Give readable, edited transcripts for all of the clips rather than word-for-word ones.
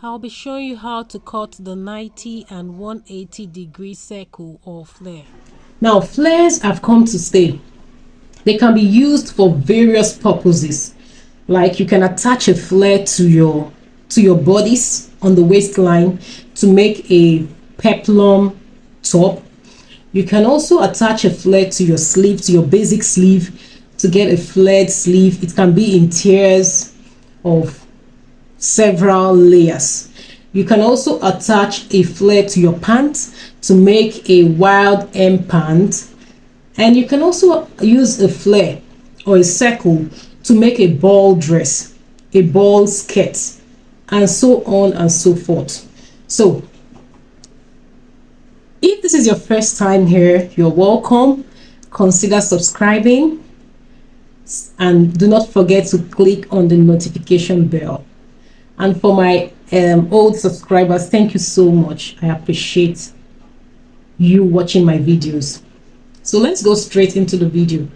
I'll be showing you how to cut the 90 and 180 degree circle or flare. Now, flares have come to stay. They can be used for various purposes. Like you can attach a flare to your bodice on the waistline to make a peplum top. You can also attach a flare to your sleeve, to your basic sleeve, to get a flared sleeve. It can be in tiers of several layers. You can also attach a flare to your pants to make a wild M pant, and you can also use a flare or a circle to make a ball dress, a ball skirt, and so on and so forth. So if this is your first time here, you're welcome. Consider subscribing and do not forget to click on the notification bell. And for my old subscribers, thank you so much. I appreciate you watching my videos. So let's go straight into the video.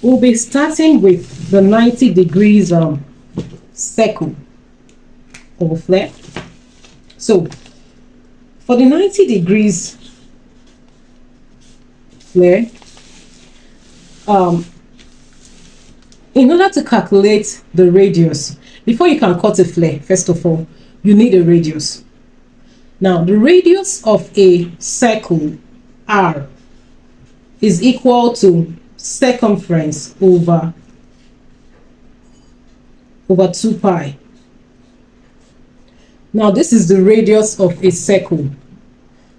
We'll be starting with the 90 degrees circle or flare. So for the 90 degrees flare, in order to calculate the radius, before you can cut a flare, first of all, you need a radius. Now, the radius of a circle, R, is equal to circumference over 2 pi. Now, this is the radius of a circle,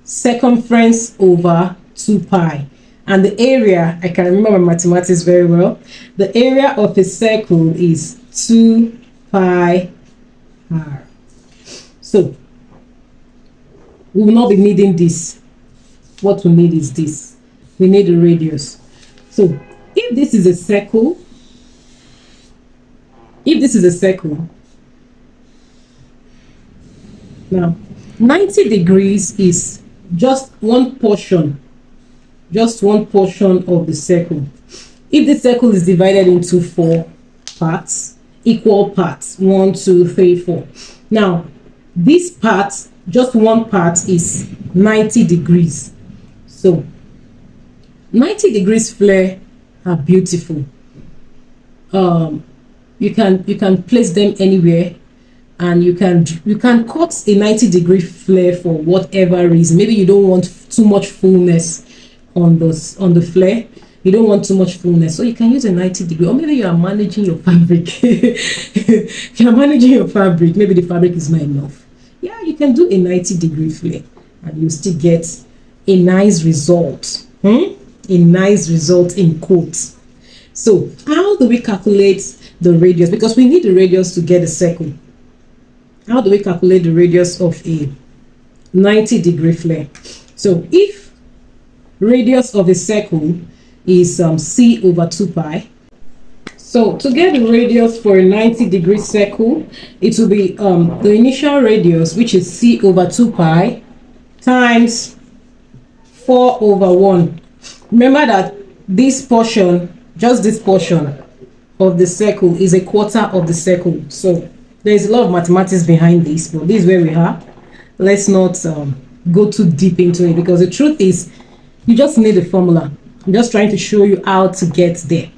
circumference over 2 pi. And the area, I can remember my mathematics very well. The area of a circle is 2 pi r. So we will not be needing this. What we need is this. We need a radius. So if this is a circle, now 90 degrees is just one portion of the circle. If the circle is divided into 4 parts, equal parts, 1, 2, 3, 4. Now, this part, just one part, is 90 degrees. So, 90 degrees flare are beautiful. You can place them anywhere, and you can cut a 90 degree flare for whatever reason. Maybe you don't want too much fullness on the flare. You don't want too much fullness, so you can use a 90 degree. Or maybe you are managing your fabric. You are managing your fabric. Maybe the fabric is not enough. Yeah, you can do a 90 degree flare, and you still get a nice result. A nice result in quotes. So how do we calculate the radius? Because we need the radius to get a circle. How do we calculate the radius of a 90 degree flare? So if radius of a circle is c over 2 pi. So to get the radius for a 90 degree circle, it will be the initial radius, which is c over 2 pi, times 4 over 1. Remember that this portion, just this portion of the circle, is a quarter of the circle. So there is a lot of mathematics behind this, but this is where we are. Let's not go too deep into it, because the truth is you just need a formula. I'm just trying to show you how to get there.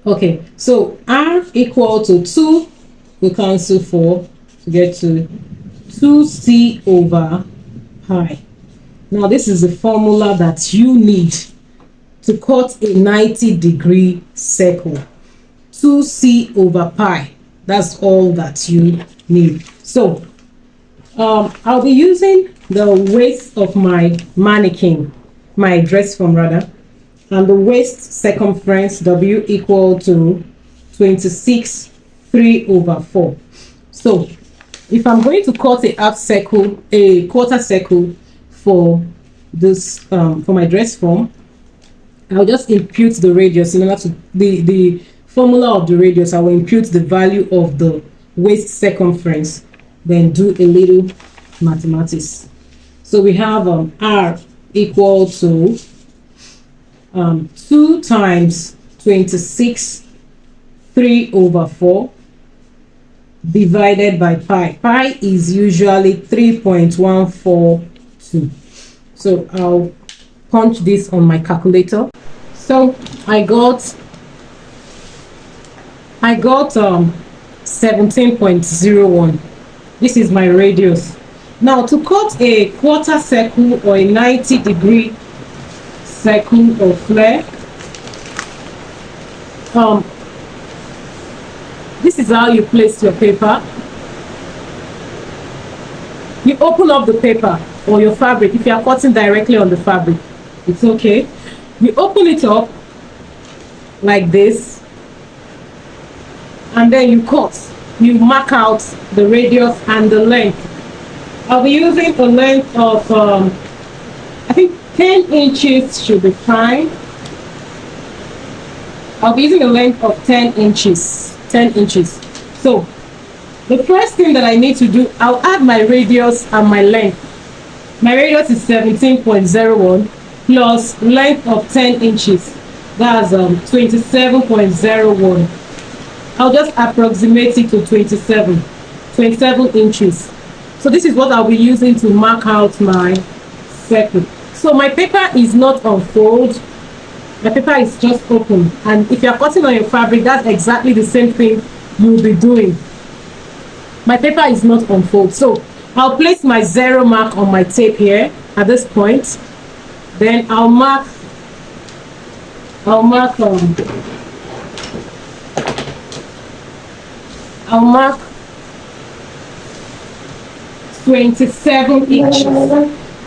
Okay, so R equal to 2, we cancel 4 to get to 2c over pi. Now this is the formula that you need to cut a 90 degree circle. 2c over pi. That's all that you need. So I'll be using the waist of my mannequin, my dress form rather, and the waist circumference W equal to 26 3 over 4. So if I'm going to cut a half circle, a quarter circle for this for my dress form, I'll just impute the radius in order to the formula of the radius. I will impute the value of the waist circumference, then do a little mathematics. So we have R equal to 2 times 26 3 over 4 divided by pi. Pi is usually 3.142. So I'll punch this on my calculator. So I got 17.01. This is my radius. Now to cut a quarter circle or a 90-degree circle or flare, this is how you place your paper. You open up the paper or your fabric. If you are cutting directly on the fabric, it's okay. You open it up like this, and then you cut. You mark out the radius and the length. I'll be using a length of I think 10 inches should be fine. I'll be using a length of 10 inches. 10 inches. So the first thing that I need to do, I'll add my radius and my length. My radius is 17.01 plus length of 10 inches. That's 27.01. I'll just approximate it to 27 inches. So this is what I'll be using to mark out my circle. So my paper is not unfold. My paper is just open. And if you're cutting on your fabric, that's exactly the same thing you'll be doing. My paper is not unfold. So I'll place my 0 mark on my tape here at this point. Then I'll mark 27 inches.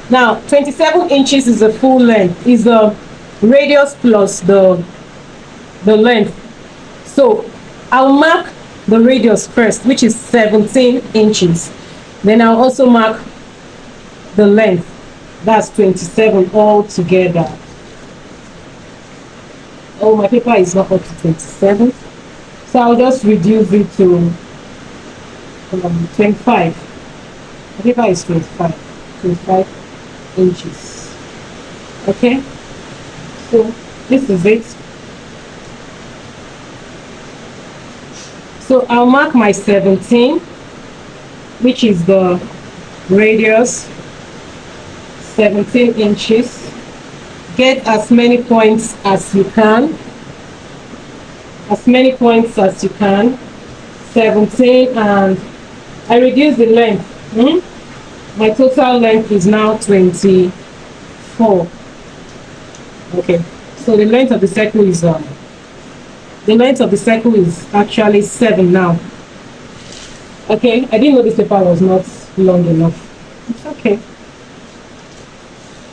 Now 27 inches is the full length, is the radius plus the length. So I'll mark the radius first, which is 17 inches. Then I'll also mark the length, that's 27 all together. Oh, my paper is not up to 27, so I'll just reduce it to 25. The paper is 25 inches. Okay, so this is it. So I'll mark my 17, which is the radius, 17 inches. Get as many points as you can. 17, and I reduce the length. My total length is now 24. Okay, so the length of the circle is actually 7 now. Okay, I didn't know this paper was not long enough. It's okay.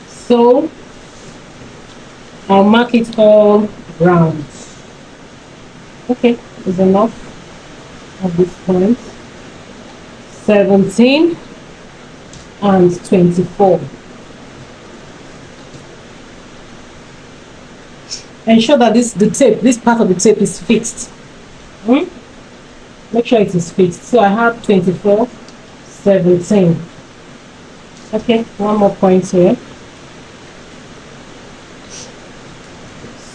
So I'll mark it all round. Okay, is enough at this point. 17 and 24. Ensure that this part of the tape is fixed. Make sure it is fixed. So I have 24, 17. Okay, one more point here.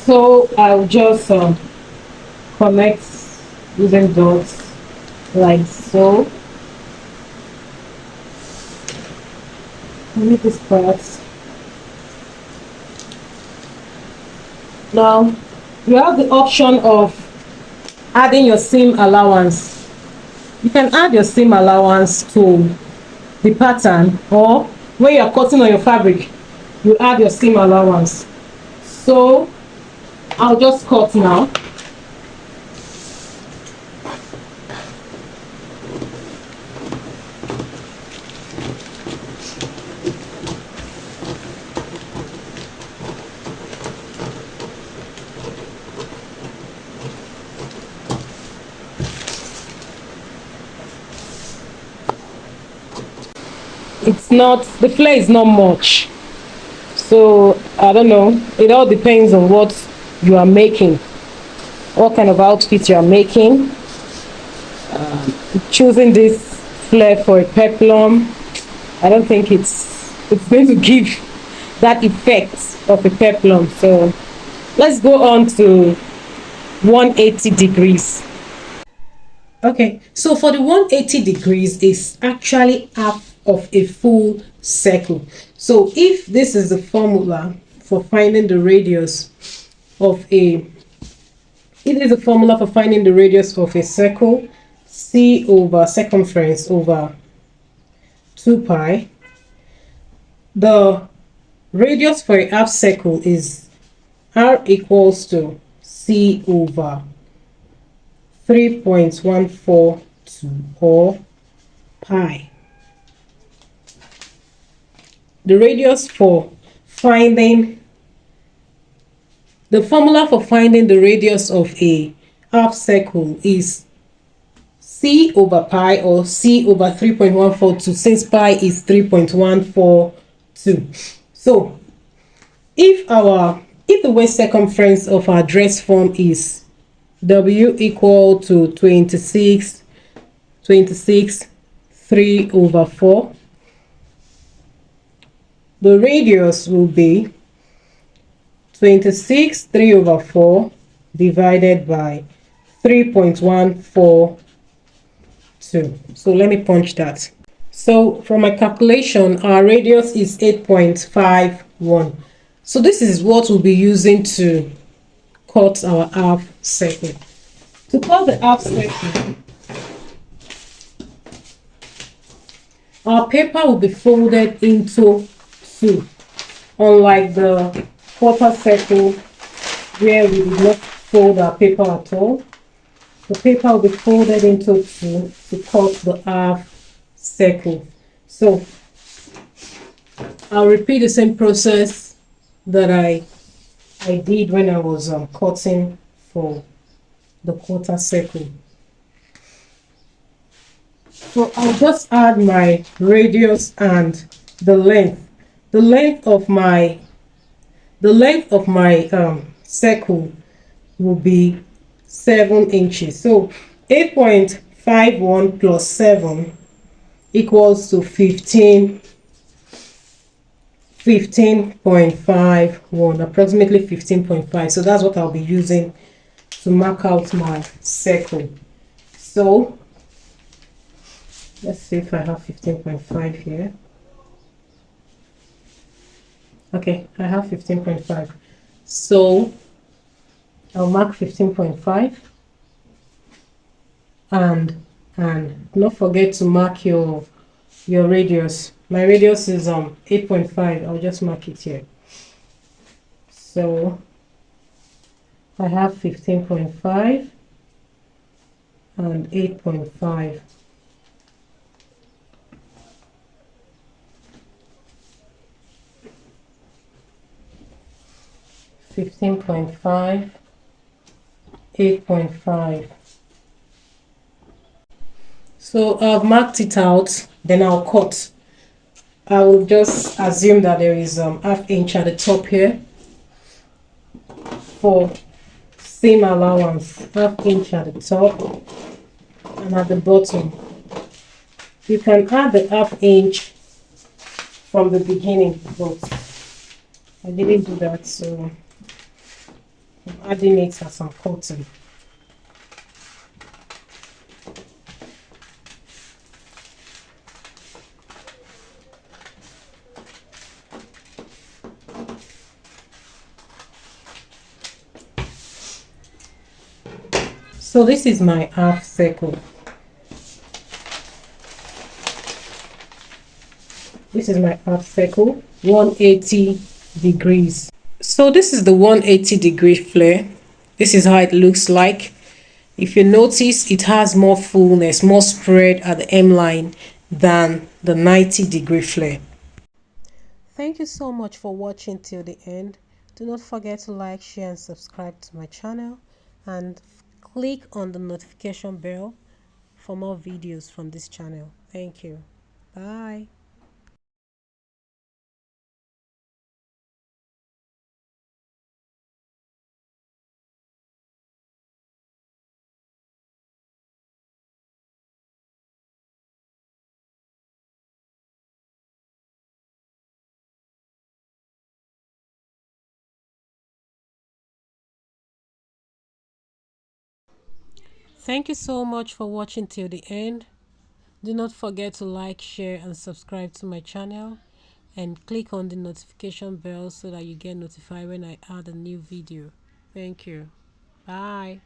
So I'll just connect using dots like so. Leave this part. Now you have the option of adding your seam allowance. You can add your seam allowance to the pattern, or when you are cutting on your fabric, you add your seam allowance. So I'll just cut now. The flare is not much, so I don't know, it all depends on what you are making, what kind of outfit you are making. Choosing this flare for a peplum, I don't think it's going to give that effect of a peplum. So let's go on to 180 degrees. Okay, so for the 180 degrees is actually half of a full circle. So if this is the formula for finding the radius of a, it is a formula for finding the radius of a circle, c over circumference over 2 pi. The radius for a half circle is r equals to c over 3.142 or pi. The radius for finding, the formula for finding the radius of a half circle is c over pi, or c over 3.142, since pi is 3.142. So if the waist circumference of our dress form is w equal to 26 3 over 4, the radius will be 26 3 over 4 divided by 3.142. So let me punch that. So from my calculation, our radius is 8.51. So this is what we'll be using to cut our half circle. To cut the half circle, our paper will be folded into two, unlike the quarter circle where we did not fold our paper at all. The paper will be folded into two to cut the half circle. So I'll repeat the same process that I did when I was cutting for the quarter circle. So I'll just add my radius and the length. The length of my circle will be 7 inches. So 8.51 plus 7 equals to 15.51, approximately 15.5. So that's what I'll be using to mark out my circle. So let's see if I have 15.5 here. Okay, I have 15.5. So I'll mark 15.5, and don't forget to mark your radius. My radius is 8.5. I'll just mark it here. So I have 15.5 and 8.5. $15.5, 8.5. So I've marked it out, then I'll cut. I will just assume that there is half inch at the top here for seam allowance, half inch at the top and at the bottom. You can add the half inch from the beginning, but I didn't do that, so I'm adding it as I'm cutting. So this is my half circle. This is my half circle, 180 degrees. So this is the 180 degree flare. This is how it looks like. If you notice, it has more fullness, more spread at the M line than the 90 degree flare. Thank you so much for watching till the end. Do not forget to like, share and subscribe to my channel, and click on the notification bell for more videos from this channel. Thank you. Bye. Thank you so much for watching till the end. Do not forget to like, share and subscribe to my channel, and click on the notification bell so that you get notified when I add a new video. Thank you. Bye.